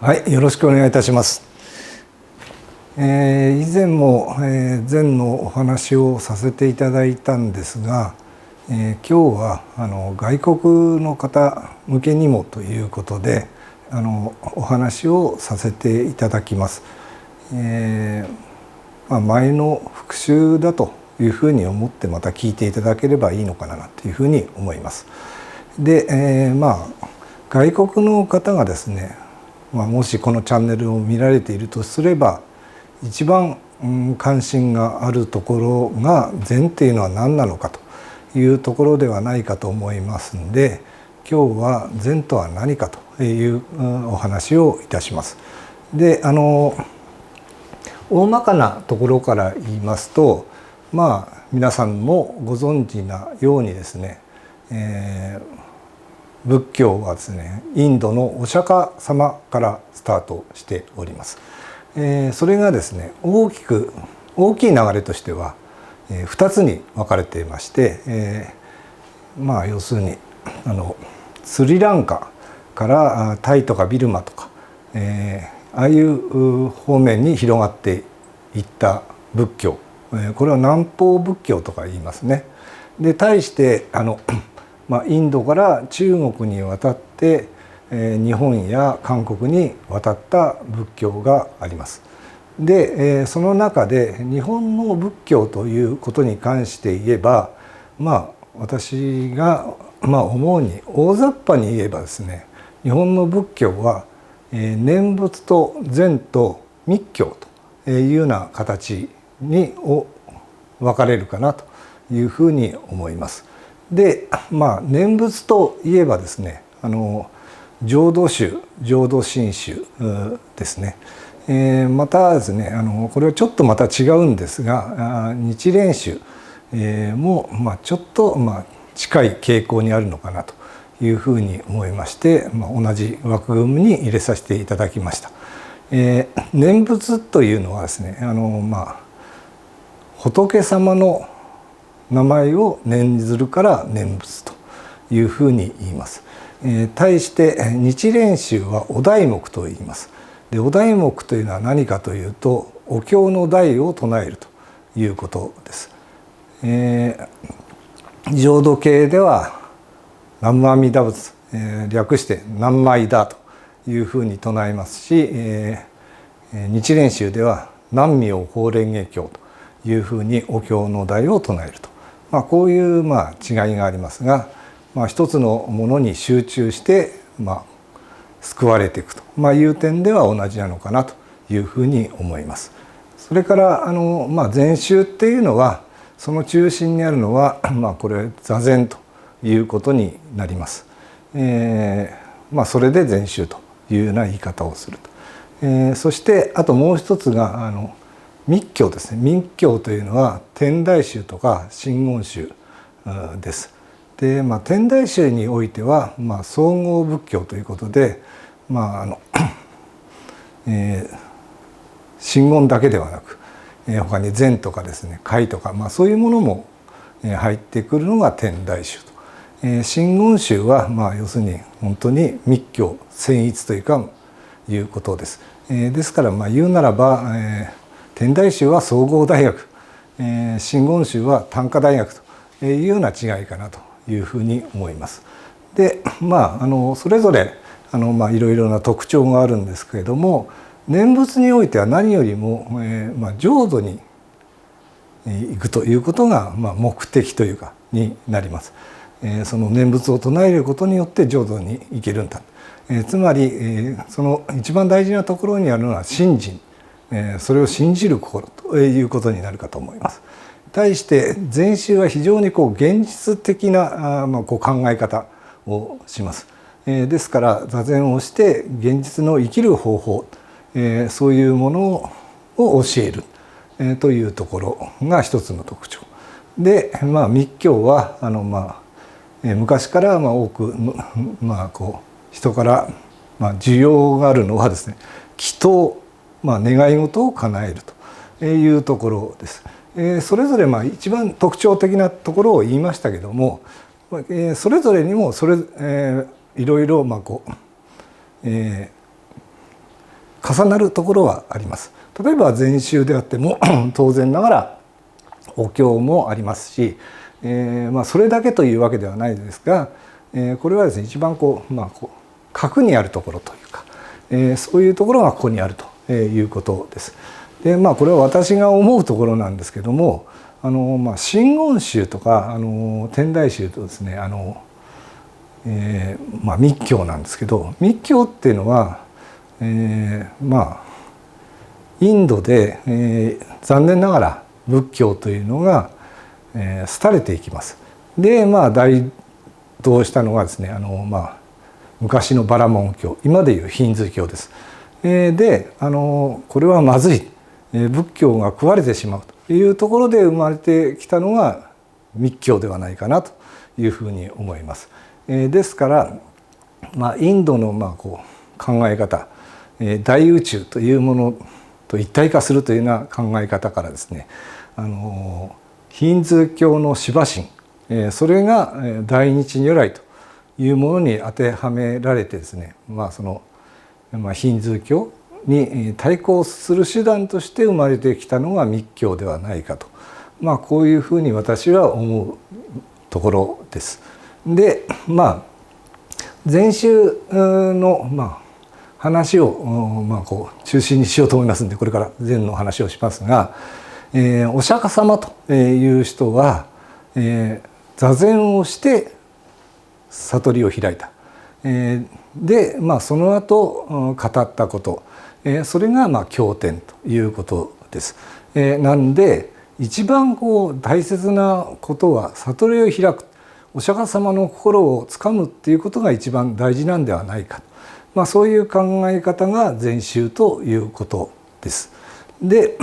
はい、よろしくお願いいたします。以前も、禅のお話をさせていただいたんですが、今日は外国の方向けにもということでお話をさせていただきます。前の復習だというふうに思ってまた聞いていただければいいのかなというふうに思います。で、外国の方がですね、もしこのチャンネルを見られているとすれば、一番関心があるところが禅っていうのは何なのかというところではないかと思いますので、今日は禅とは何かというお話をいたします。で、大まかなところから言いますと、皆さんもご存知なようにですね、仏教はですね、インドのお釈迦様からスタートしております。それがですね、大きい流れとしては2つに分かれていまして、要するにスリランカからタイとかビルマとか、ああいう方面に広がっていった仏教、これは南方仏教とか言いますね。で、対してインドから中国に渡って日本や韓国に渡った仏教があります。で、その中で日本の仏教ということに関して言えば、私が思うに大雑把に言えばですね、日本の仏教は念仏と禅と密教というような形に分かれるかなというふうに思います。で、念仏といえばですね、浄土宗、浄土真宗ですね。またですね、これはちょっとまた違うんですが、日蓮宗もちょっと近い傾向にあるのかなというふうに思いまして、同じ枠組みに入れさせていただきました。念仏というのはですね、仏様の名前を念ずるから念仏というふうに言います。対して日蓮宗はお題目と言います。で、お題目というのは何かというと、お経の題を唱えるということです。浄土系では南無阿弥陀仏、略して南無阿弥陀というふうに唱えますし、日蓮宗では南無法蓮華経というふうにお経の題を唱えると。こういう違いがありますが、一つのものに集中して救われていくという点では同じなのかなというふうに思います。それから禅宗っていうのは、その中心にあるのはこれ座禅ということになります。それで禅宗というような言い方をすると。そしてあともう一つが密教ですね。密教というのは天台宗とか真言宗です。で、天台宗においては総合仏教ということで、真言だけではなく、他に禅とかですね、戒とか、そういうものも入ってくるのが天台宗と。真言宗は要するに本当に密教専一ということです。ですから言うならば、天台宗は総合大学、真言宗は単科大学というような違いかなというふうに思います。で、それぞれいろいろな特徴があるんですけれども、念仏においては何よりも、浄土に行くということが目的というかになります。その念仏を唱えることによって浄土に行けるんだ。つまりその一番大事なところにあるのは信心、それを信じる心ということになるかと思います。対して禅宗は非常に現実的な考え方をします。ですから座禅をして現実の生きる方法、そういうものを教えるというところが一つの特徴で、密教は昔から多く人から需要があるのはですね、祈祷、願い事を叶えるというところです。それぞれ一番特徴的なところを言いましたけども、それぞれにもいろいろ重なるところはあります。例えば禅宗であっても当然ながらお経もありますし、それだけというわけではないですが、これはですね一番核にあるところというか、そういうところがここにあるということです。でこれは私が思うところなんですけども、真言宗とか天台宗とですね密教なんですけど、密教っていうのは、インドで、残念ながら仏教というのが、廃れていきます。で台頭したのがですね昔のバラモン教、今でいうヒンズー教です。でこれはまずい、仏教が食われてしまうというところで生まれてきたのが密教ではないかなというふうに思います。ですからインドの考え方、大宇宙というものと一体化するというような考え方からですね、ヒンズー教のシヴァ神、それが大日如来というものに当てはめられてですね、ヒンズー教に対抗する手段として生まれてきたのが密教ではないかと、こういうふうに私は思うところです。で禅宗の話を中心にしようと思いますので、これから禅の話をしますが、お釈迦様という人は、座禅をして悟りを開いた。でその後語ったこと、それが経典ということです。なんで一番大切なことは悟りを開く、お釈迦様の心をつかむっていうことが一番大事なんではないか、そういう考え方が禅宗ということです。で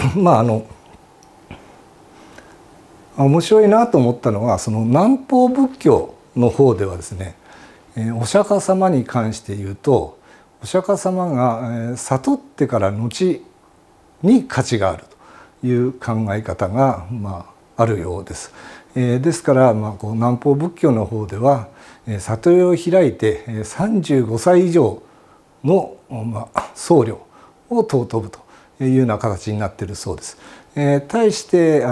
面白いなと思ったのは、その南方仏教の方ではですね、お釈迦様に関して言うと、お釈迦様が悟ってから後に価値があるという考え方があるようです。ですから南方仏教の方では悟りを開いて35歳以上の僧侶を尊ぶというような形になっているそうです。対して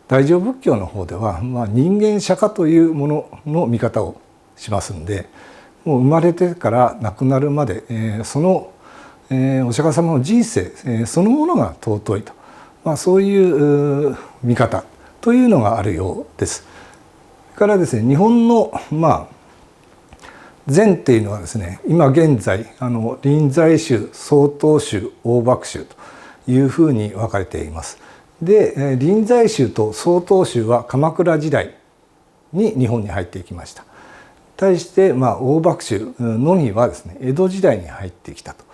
大乗仏教の方では人間釈迦というものの見方をしますんで、もう生まれてから亡くなるまでそのお釈迦様の人生そのものが尊いと、そういう見方というのがあるようです。それからですね、日本の禅っていうのはですね、今現在臨済宗、曹洞宗、大幕宗というふうに分かれています。で臨済宗と曹洞宗は鎌倉時代に日本に入っていきました。対して大幕宗のみはですね江戸時代に入ってきたと、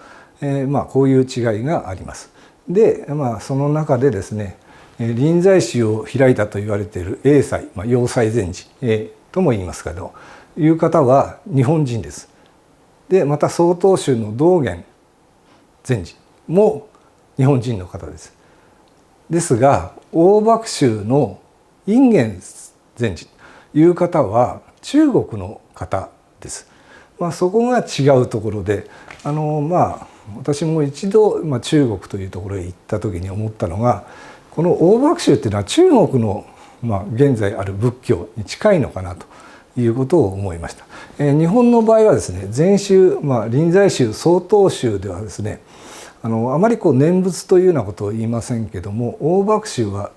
こういう違いがあります。でその中でですね、臨済宗を開いたと言われている栄西、陽西禅師、とも言いますけどいう方は日本人です。でまた曹洞宗の道元禅師も日本人の方です。ですが大幕宗の隠元禅師という方は中国の方です。そこが違うところで、私も一度、中国というところへ行った時に思ったのが、この大幕宗っていうのは中国の、現在ある仏教に近いのかなということを思いました。日本の場合はですね、禅宗、臨済宗、曹洞宗ではですね、あまり念仏というようなことを言いませんけども、大幕宗は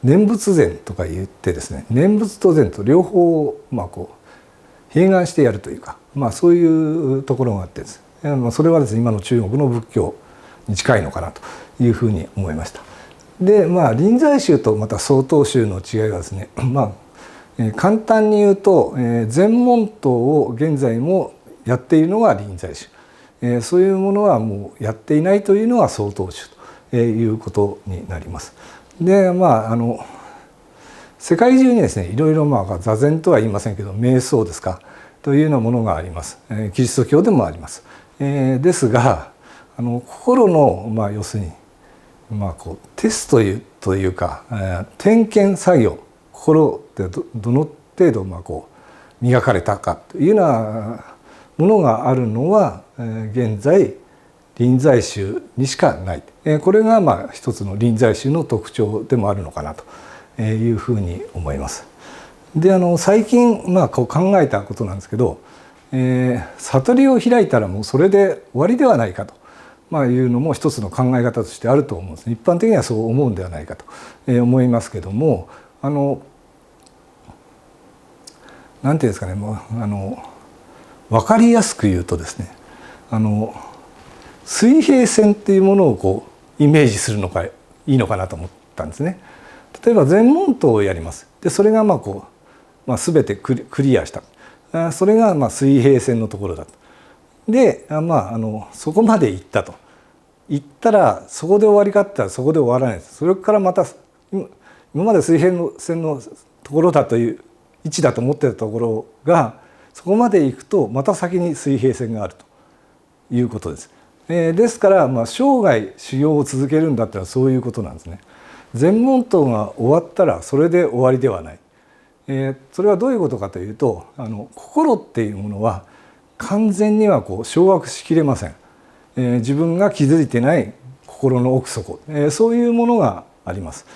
念仏禅とか言ってですね、念仏と禅と両方を併願してやるというか、そういうところがあってですね、それはですね今の中国の仏教に近いのかなというふうに思いました。で臨済宗とまた曹洞宗の違いはですね、簡単に言うと禅問答を現在もやっているのが臨済宗、そういうものはもうやっていないというのが曹洞宗ということになります。で世界中にですねいろいろ座禅とは言いませんけど瞑想ですかというようなものがあります。キリスト教でもあります。ですが心の要するにテストというか点検作業、心でどの程度磨かれたかというようなものがあるのは現在臨在宗にしかない、これがまあ一つの臨在宗の特徴でもあるのかなというふうに思います。で最近こう考えたことなんですけど、悟りを開いたらもうそれで終わりではないかと、いうのも一つの考え方としてあると思うんです。一般的にはそう思うんではないかと思いますけども、なんていうんですかね、分かりやすく言うとですね、水平線っていうものをこうイメージするのがいいのかなと思ったんですね。例えば全問答をやります。でそれが全てクリアした。それが水平線のところだと。でそこまで行ったと。行ったらそこで終わりかって言ったらそこで終わらないです。それからまた今まで水平線のところだという位置だと思っていたところがそこまで行くとまた先に水平線があるということです。ですから生涯修行を続けるんだったらそういうことなんですね。全問答が終わったらそれで終わりではない。それはどういうことかというと心っていうものは完全には掌握しきれません。自分が気づいてない心の奥底、そういうものがあります。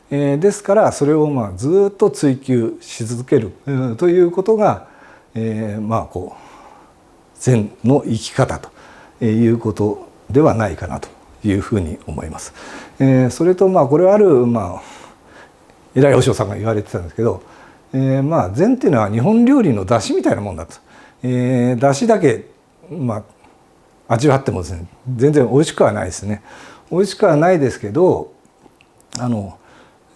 ですからそれをずっと追求し続けるということが禅の生き方ということではないかなというふうに思います。それとこれはある偉い和尚さんが言われてたんですけど、禅っていうのは日本料理の出汁みたいなもんだと。出汁だけ味わってもですね全然美味しくはないですね。美味しくはないですけど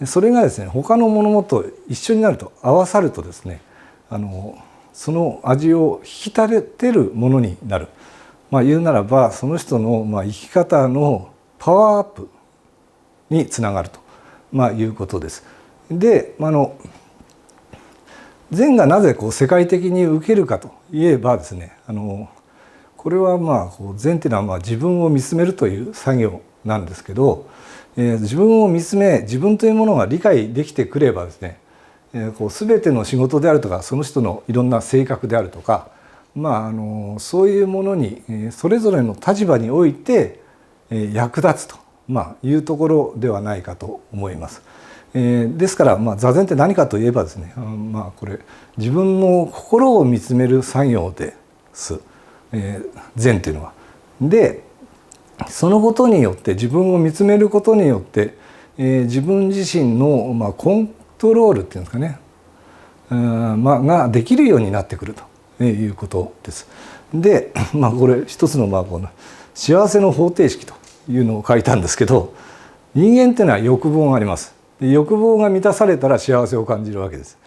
それがですね他のものと一緒になると合わさるとですねその味を引き立てるものになる。言うならばその人の生き方のパワーアップにつながるということです。で禅がなぜ世界的に受けるかといえばですねこれは禅っていうのは自分を見つめるという作業なんですけど、自分を見つめ自分というものが理解できてくればですね全ての仕事であるとかその人のいろんな性格であるとかそういうものにそれぞれの立場において役立つというところではないかと思います。ですから座禅って何かといえばですねこれ自分の心を見つめる作業です。禅というのは。でそのことによって自分を見つめることによって自分自身のコントロールっていうんですかねができるようになってくるということです。でこれ一つのこの幸せの方程式というのを書いたんですけど、人間っていうのは欲望があります。欲望が満たされたら幸せを感じるわけです。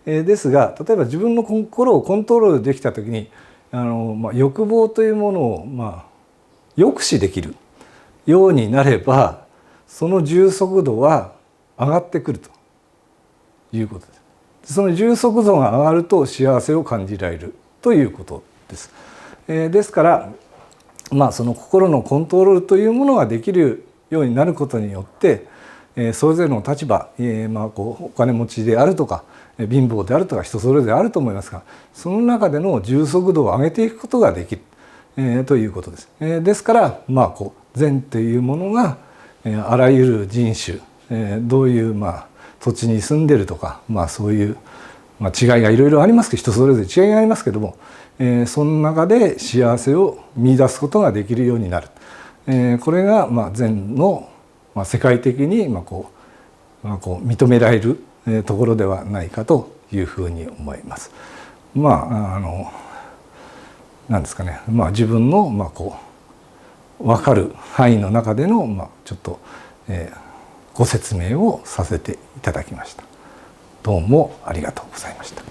ですが例えば自分の心をコントロールできた時に欲望というものを抑止できるようになればその充足度は上がってくるということです。その充足度が上がると幸せを感じられるということです。ですからその心のコントロールというものができるようになることによってそれぞれの立場お金持ちであるとか貧乏であるとか人それぞれあると思いますがその中での充足度を上げていくことができるということです。ですから禅というものがあらゆる人種どういう土地に住んでるとかそういう違いがいろいろありますけど人それぞれ違いがありますけどもその中で幸せを見出すことができるようになる。これが禅の世界的に認められるところではないかというふうに思います。なんですかね自分の分かる範囲の中でのちょっとご説明をさせていただきました。どうもありがとうございました。